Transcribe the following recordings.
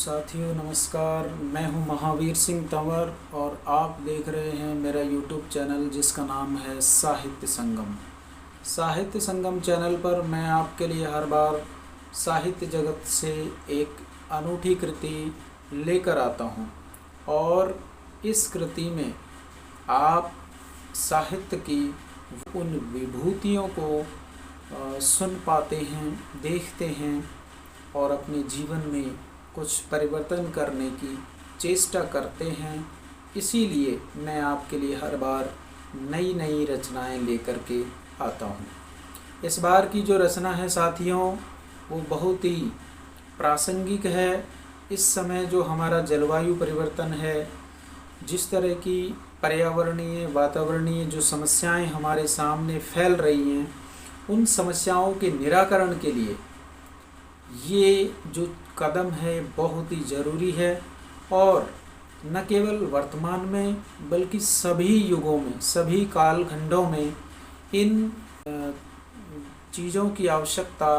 साथियों नमस्कार। मैं हूं महावीर सिंह तंवर और आप देख रहे हैं मेरा यूट्यूब चैनल जिसका नाम है साहित्य संगम। साहित्य संगम चैनल पर मैं आपके लिए हर बार साहित्य जगत से एक अनूठी कृति लेकर आता हूं और इस कृति में आप साहित्य की उन विभूतियों को सुन पाते हैं, देखते हैं और अपने जीवन में कुछ परिवर्तन करने की चेष्टा करते हैं। इसीलिए मैं आपके लिए हर बार नई नई रचनाएं लेकर के आता हूं। इस बार की जो रचना है साथियों वो बहुत ही प्रासंगिक है। इस समय जो हमारा जलवायु परिवर्तन है, जिस तरह की पर्यावरणीय वातावरणीय जो समस्याएं हमारे सामने फैल रही हैं, उन समस्याओं के निराकरण के लिए ये जो कदम है बहुत ही ज़रूरी है और न केवल वर्तमान में बल्कि सभी युगों में, सभी कालखंडों में इन चीज़ों की आवश्यकता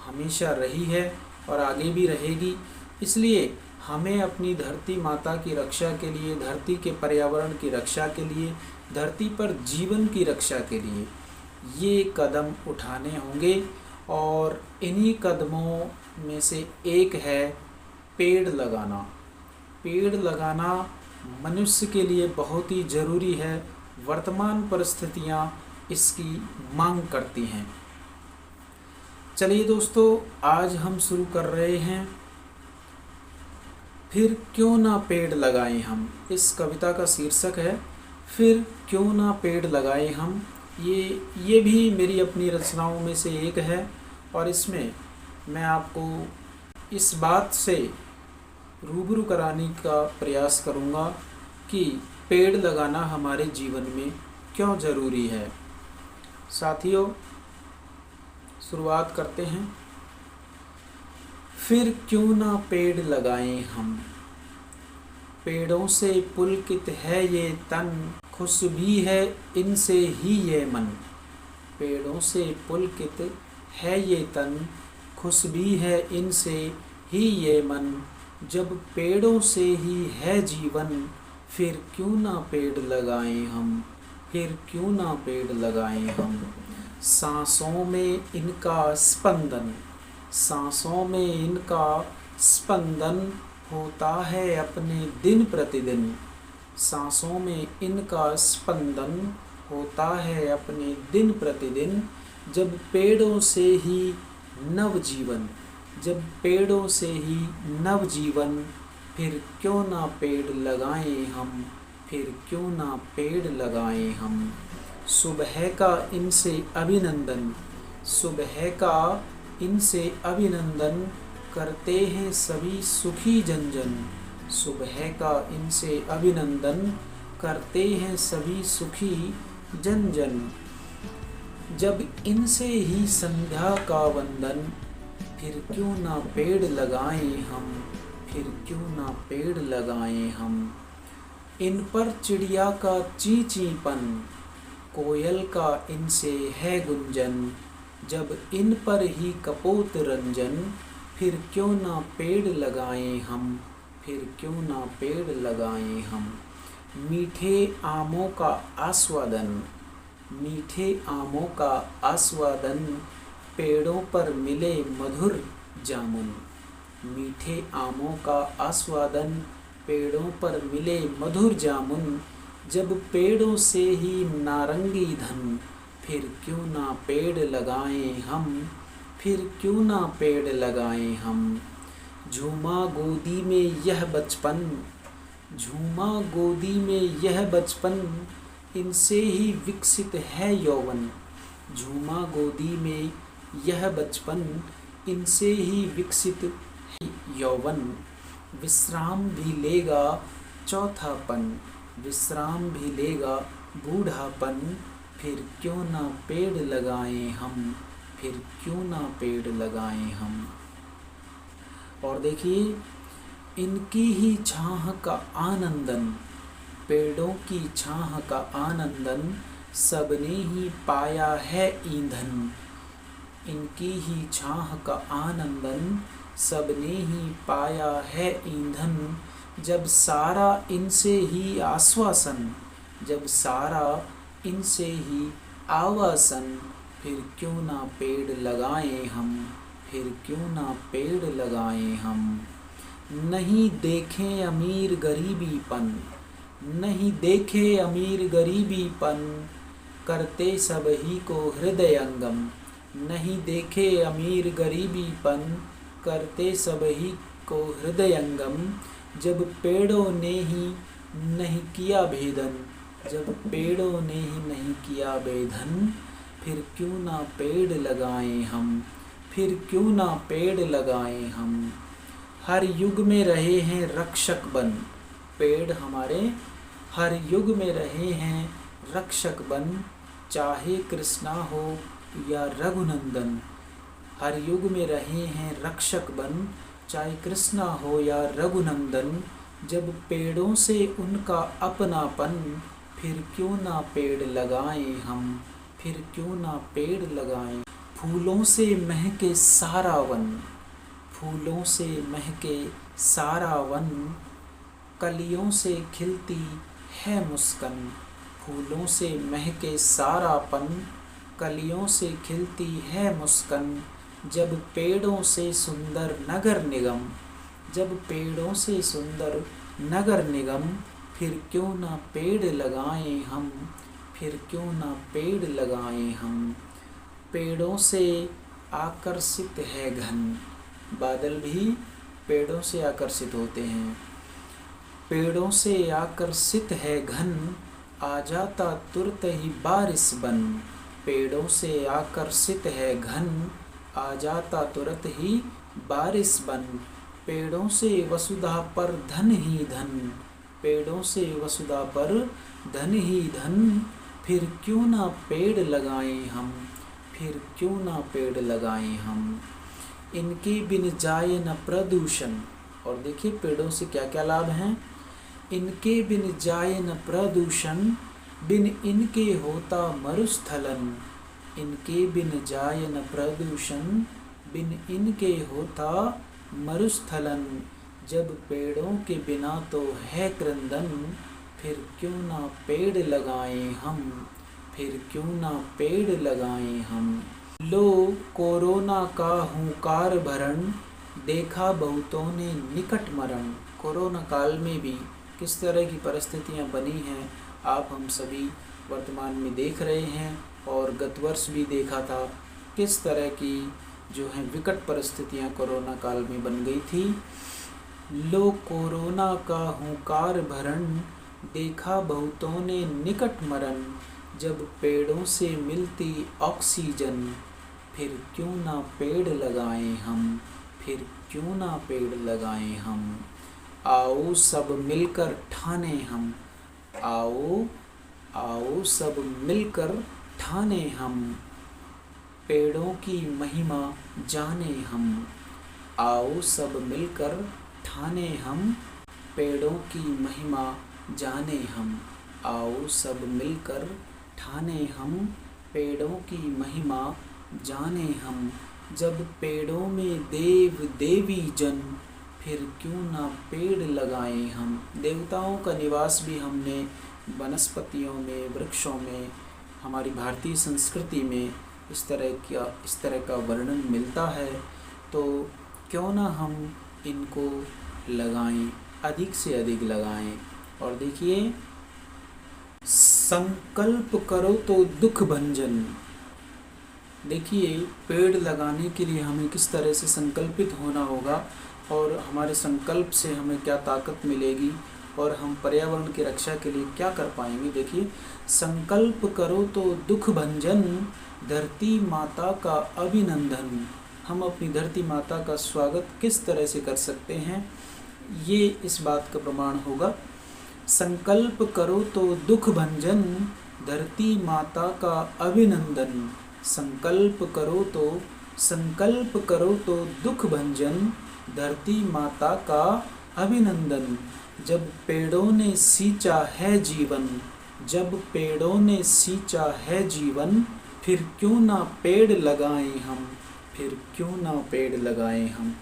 हमेशा रही है और आगे भी रहेगी। इसलिए हमें अपनी धरती माता की रक्षा के लिए, धरती के पर्यावरण की रक्षा के लिए, धरती पर जीवन की रक्षा के लिए ये कदम उठाने होंगे और इन्हीं कदमों में से एक है पेड़ लगाना। पेड़ लगाना मनुष्य के लिए बहुत ही ज़रूरी है। वर्तमान परिस्थितियाँ इसकी मांग करती हैं। चलिए दोस्तों, आज हम शुरू कर रहे हैं फिर क्यों ना पेड़ लगाएं हम। इस कविता का शीर्षक है फिर क्यों ना पेड़ लगाएं हम। ये भी मेरी अपनी रचनाओं में से एक है और इसमें मैं आपको इस बात से रूबरू कराने का प्रयास करूँगा कि पेड़ लगाना हमारे जीवन में क्यों ज़रूरी है। साथियों, शुरुआत करते हैं। फिर क्यों ना पेड़ लगाएं हम, पेड़ों से पुलकित है ये तन, खुश भी है इनसे ही ये मन। पेड़ों से पुलकित है ये तन, खुश भी है इनसे ही ये मन। जब पेड़ों से ही है जीवन, फिर क्यों ना पेड़ लगाएं हम, फिर क्यों ना पेड़ लगाएं हम। सांसों में इनका स्पंदन, सांसों में इनका स्पंदन होता है अपने दिन प्रतिदिन। सांसों में इनका स्पंदन होता है अपने दिन प्रतिदिन। जब पेड़ों से ही नवजीवन, जब पेड़ों से ही नवजीवन, फिर क्यों ना पेड़ लगाएं हम, फिर क्यों ना पेड़ लगाएं हम। सुबह का इनसे अभिनंदन, सुबह का इनसे अभिनंदन, करते हैं सभी सुखी जन जन। सुबह का इनसे अभिनंदन, करते हैं सभी सुखी जन जन। जब इनसे ही संध्या का वंदन, फिर क्यों ना पेड़ लगाएं हम, फिर क्यों ना पेड़ लगाएं हम। इन पर चिड़िया का ची चीपन, कोयल का इनसे है गुंजन। जब इन पर ही कपोत रंजन, फिर क्यों ना पेड़ लगाएं हम, फिर क्यों ना पेड़ लगाएं हम। मीठे आमों का आस्वादन, मीठे आमों का आस्वादन, पेड़ों पर मिले मधुर जामुन। मीठे आमों का आस्वादन, पेड़ों पर मिले मधुर जामुन। जब पेड़ों से ही नारंगी धन, फिर क्यों ना पेड़ लगाएं हम, फिर क्यों ना पेड़ लगाएं हम। झूमा गोदी में यह बचपन, झूमा गोदी में यह बचपन, इनसे ही विकसित है यौवन। झूमा गोदी में यह बचपन, इनसे ही विकसित है यौवन। विश्राम भी लेगा चौथापन, विश्राम भी लेगा बूढ़ापन। फिर क्यों ना पेड़ लगाएं हम, फिर क्यों ना पेड़ लगाएं हम। और देखिए, इनकी ही छाह का आनंदन, पेड़ों की छाह का आनंदन, सबने ही पाया है ईंधन। इनकी ही छाह का आनंदन, सबने ही पाया है ईंधन, जब सारा इनसे ही आश्वासन, जब सारा इनसे ही आवासन, फिर क्यों ना पेड़ लगाएं हम, फिर क्यों ना पेड़ लगाएं हम। नहीं देखें अमीर गरीबीपन, नहीं देखे अमीर गरीबीपन, करते सब ही को हृदयंगम, नहीं देखे अमीर गरीबीपन, करते सब ही को हृदयंगम। जब पेड़ों ने ही नहीं किया भेदन, जब पेड़ों ने ही नहीं किया भेदन, फिर क्यों ना पेड़ लगाएं हम, फिर क्यों ना पेड़ लगाएं हम। हर युग में रहे हैं रक्षक बन, पेड़ हमारे हर युग में रहे हैं रक्षक बन, चाहे कृष्णा हो या रघुनंदन। हर युग में रहे हैं रक्षक बन, चाहे कृष्णा हो या रघुनंदन। जब पेड़ों से उनका अपनापन, फिर क्यों ना पेड़ लगाएं हम, फिर क्यों ना पेड़ लगाएं। फूलों से महके सारा वन, फूलों से महके सारा वन, कलियों से खिलती है मुस्कान। फूलों से महके सारापन, कलियों से खिलती है मुस्कान। जब पेड़ों से सुंदर नगर निगम, जब पेड़ों से सुंदर नगर निगम, फिर क्यों ना पेड़ लगाएं हम, फिर क्यों ना पेड़ लगाएं हम। पेड़ों से आकर्षित है घन, बादल भी पेड़ों से आकर्षित होते हैं। पेड़ों से आकर्षित है घन, आ जाता तुरंत ही बारिश बन। पेड़ों से आकर्षित है घन, आ जाता तुरंत ही बारिश बन। पेड़ों से वसुधा पर धन ही धन, पेड़ों से वसुधा पर धन ही धन। फिर क्यों ना पेड़ लगाएं हम, फिर क्यों ना पेड़ लगाएं हम। इनके बिन जाए न प्रदूषण, और देखिए पेड़ों से क्या क्या लाभ हैं। इनके बिन जाए न प्रदूषण, बिन इनके होता मरुस्थलन। इनके बिन जाए न प्रदूषण, बिन इनके होता मरुस्थलन। जब पेड़ों के बिना तो है क्रंदन, फिर क्यों ना पेड़ लगाएं हम, फिर क्यों ना पेड़ लगाएं हम। लो कोरोना का हुंकार भरण, देखा बहुतों ने निकट मरण। कोरोना काल में भी किस तरह की परिस्थितियां बनी हैं, आप हम सभी वर्तमान में देख रहे हैं, और गत वर्ष भी देखा था किस तरह की जो है विकट परिस्थितियां कोरोना काल में बन गई थी। लो कोरोना का हुंकार भरण, देखा बहुतों ने निकट मरण। जब पेड़ों से मिलती ऑक्सीजन, फिर क्यों ना पेड़ लगाएं हम, फिर क्यों ना पेड़ लगाएं हम। आओ सब मिलकर ठाने हम, आओ आओ सब मिलकर ठाने हम। पेड़ों की महिमा जाने हम, आओ सब मिलकर ठाने हम। पेड़ों की महिमा जाने हम, आओ सब मिलकर ठाने हम। पेड़ों की महिमा जाने हम। जब पेड़ों में देव देवी जन, फिर क्यों ना पेड़ लगाएं हम। देवताओं का निवास भी हमने वनस्पतियों में, वृक्षों में, हमारी भारतीय संस्कृति में इस तरह का वर्णन मिलता है। तो क्यों ना हम इनको लगाएं, अधिक से अधिक लगाएं। और देखिए, संकल्प करो तो दुख भंजन। देखिए, पेड़ लगाने के लिए हमें किस तरह से संकल्पित होना होगा, और हमारे संकल्प से हमें क्या ताकत मिलेगी, और हम पर्यावरण की रक्षा के लिए क्या कर पाएंगे। देखिए, संकल्प करो तो दुख भंजन, धरती माता का अभिनंदन। हम अपनी धरती माता का स्वागत किस तरह से कर सकते हैं, ये इस बात का प्रमाण होगा। संकल्प करो तो दुख भंजन, धरती माता का अभिनंदन। संकल्प करो तो दुख भंजन, धरती माता का अभिनंदन। जब पेड़ों ने सींचा है जीवन, जब पेड़ों ने सींचा है जीवन, फिर क्यों ना पेड़ लगाएं हम, फिर क्यों ना पेड़ लगाएं हम।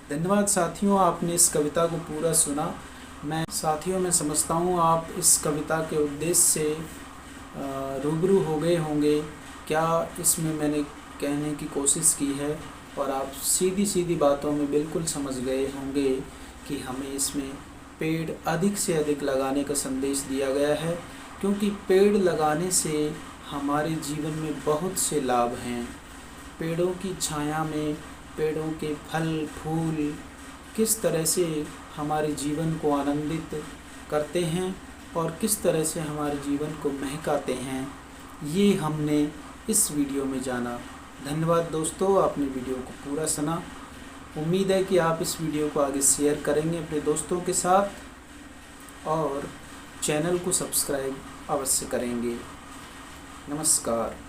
धन्यवाद साथियों, आपने इस कविता को पूरा सुना। मैं समझता हूँ आप इस कविता के उद्देश्य से रूबरू हो गए होंगे, क्या इसमें मैंने कहने की कोशिश की है, और आप सीधी सीधी बातों में बिल्कुल समझ गए होंगे कि हमें इसमें पेड़ अधिक से अधिक लगाने का संदेश दिया गया है, क्योंकि पेड़ लगाने से हमारे जीवन में बहुत से लाभ हैं। पेड़ों की छाया में पेड़ों के फल फूल किस तरह से हमारे जीवन को आनंदित करते हैं और किस तरह से हमारे जीवन को महकाते हैं, ये हमने इस वीडियो में जाना। धन्यवाद दोस्तों, आपने वीडियो को पूरा सुना। उम्मीद है कि आप इस वीडियो को आगे शेयर करेंगे अपने दोस्तों के साथ और चैनल को सब्सक्राइब अवश्य करेंगे। नमस्कार।